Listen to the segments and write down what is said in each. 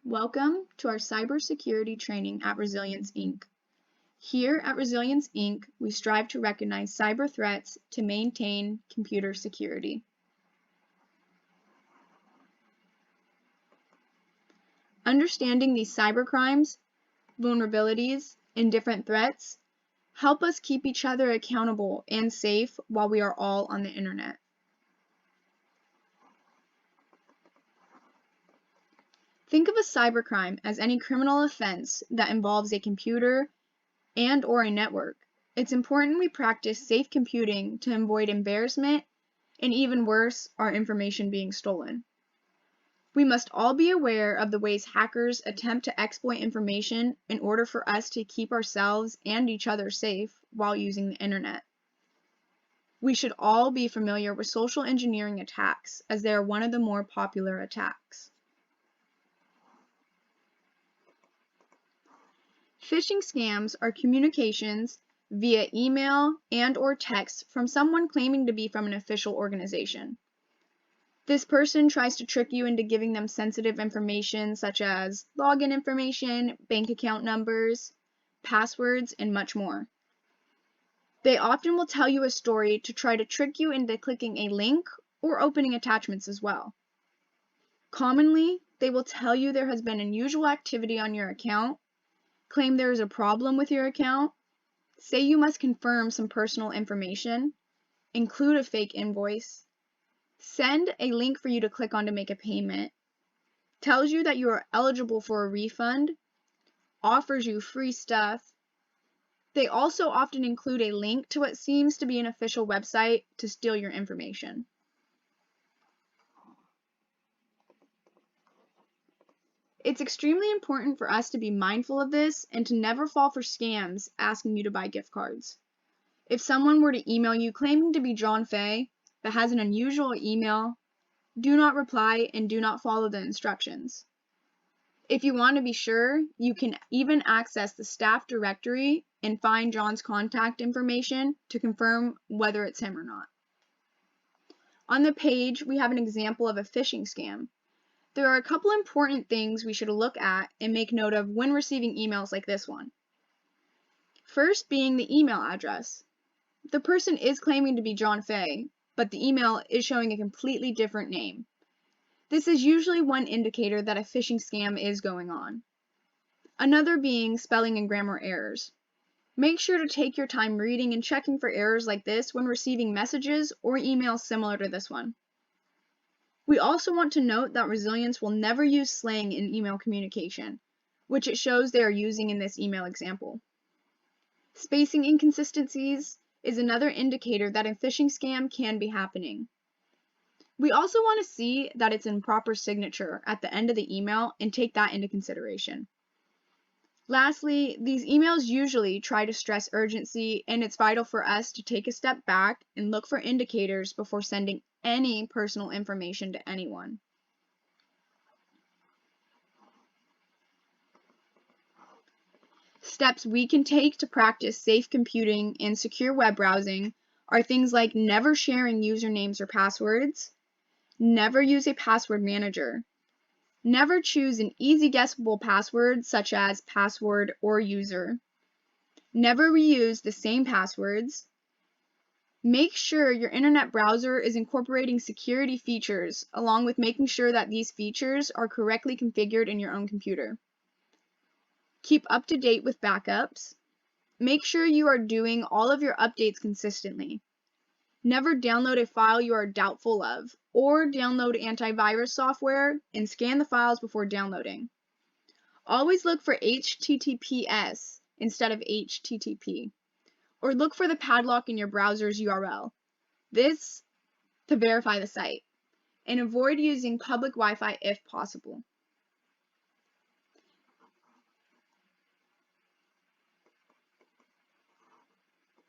Welcome to our cybersecurity training at Resilience, Inc. Here at Resilience, Inc., we strive to recognize cyber threats to maintain computer security. Understanding these cybercrimes, vulnerabilities, and different threats help us keep each other accountable and safe while we are all on the internet. Think of a cybercrime as any criminal offense that involves a computer and/or a network. It's important we practice safe computing to avoid embarrassment and, even worse, our information being stolen. We must all be aware of the ways hackers attempt to exploit information in order for us to keep ourselves and each other safe while using the internet. We should all be familiar with social engineering attacks, as they are one of the more popular attacks. Phishing scams are communications via email and/or text from someone claiming to be from an official organization. This person tries to trick you into giving them sensitive information such as login information, bank account numbers, passwords, and much more. They often will tell you a story to try to trick you into clicking a link or opening attachments as well. Commonly, they will tell you there has been unusual activity on your account, claim there is a problem with your account, say you must confirm some personal information, include a fake invoice, send a link for you to click on to make a payment, tells you that you are eligible for a refund, offers you free stuff. They also often include a link to what seems to be an official website to steal your information. It's extremely important for us to be mindful of this and to never fall for scams asking you to buy gift cards. If someone were to email you claiming to be John Fay but has an unusual email, do not reply and do not follow the instructions. If you want to be sure, you can even access the staff directory and find John's contact information to confirm whether it's him or not. On the page, we have an example of a phishing scam. There are a couple important things we should look at and make note of when receiving emails like this one. First being the email address. The person is claiming to be John Fay, but the email is showing a completely different name. This is usually one indicator that a phishing scam is going on. Another being spelling and grammar errors. Make sure to take your time reading and checking for errors like this when receiving messages or emails similar to this one. We also want to note that Resilience will never use slang in email communication, which it shows they are using in this email example. Spacing inconsistencies is another indicator that a phishing scam can be happening. We also want to see that it's in proper signature at the end of the email and take that into consideration. Lastly, these emails usually try to stress urgency, and it's vital for us to take a step back and look for indicators before sending any personal information to anyone. Steps we can take to practice safe computing and secure web browsing are things like never sharing usernames or passwords, never use a password manager, never choose an easy guessable password such as password or user, never reuse the same passwords, make sure your internet browser is incorporating security features along with making sure that these features are correctly configured in your own computer. Keep up to date with backups. Make sure you are doing all of your updates consistently. Never download a file you are doubtful of, or download antivirus software and scan the files before downloading. Always look for HTTPS instead of HTTP, or look for the padlock in your browser's URL. This to verify the site, and avoid using public Wi-Fi if possible.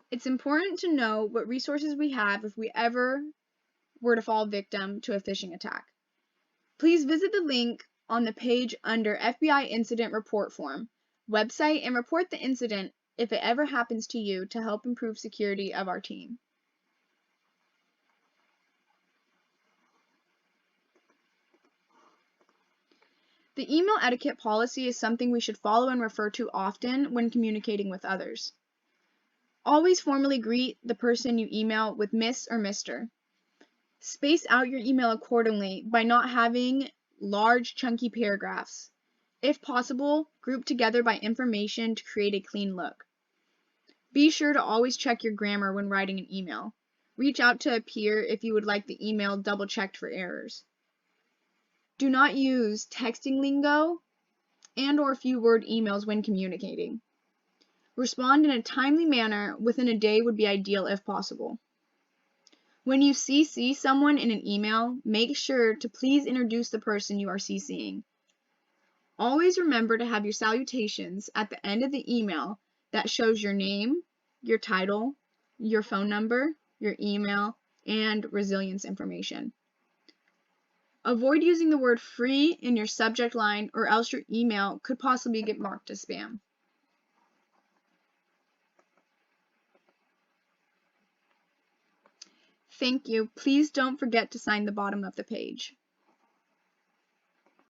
It's important to know what resources we have if we ever were to fall victim to a phishing attack. Please visit the link on the page under FBI Incident Report Form website and report the incident if it ever happens to you to help improve security of our team. The email etiquette policy is something we should follow and refer to often when communicating with others. Always formally greet the person you email with Miss or Mr. Space out your email accordingly by not having large, chunky paragraphs. If possible, group together by information to create a clean look. Be sure to always check your grammar when writing an email. Reach out to a peer if you would like the email double-checked for errors. Do not use texting lingo and/or few-word emails when communicating. Respond in a timely manner within a day would be ideal if possible. When you CC someone in an email, make sure to please introduce the person you are CCing. Always remember to have your salutations at the end of the email that shows your name, your title, your phone number, your email, and resilience information. Avoid using the word free in your subject line or else your email could possibly get marked as spam. Thank you. Please don't forget to sign the bottom of the page.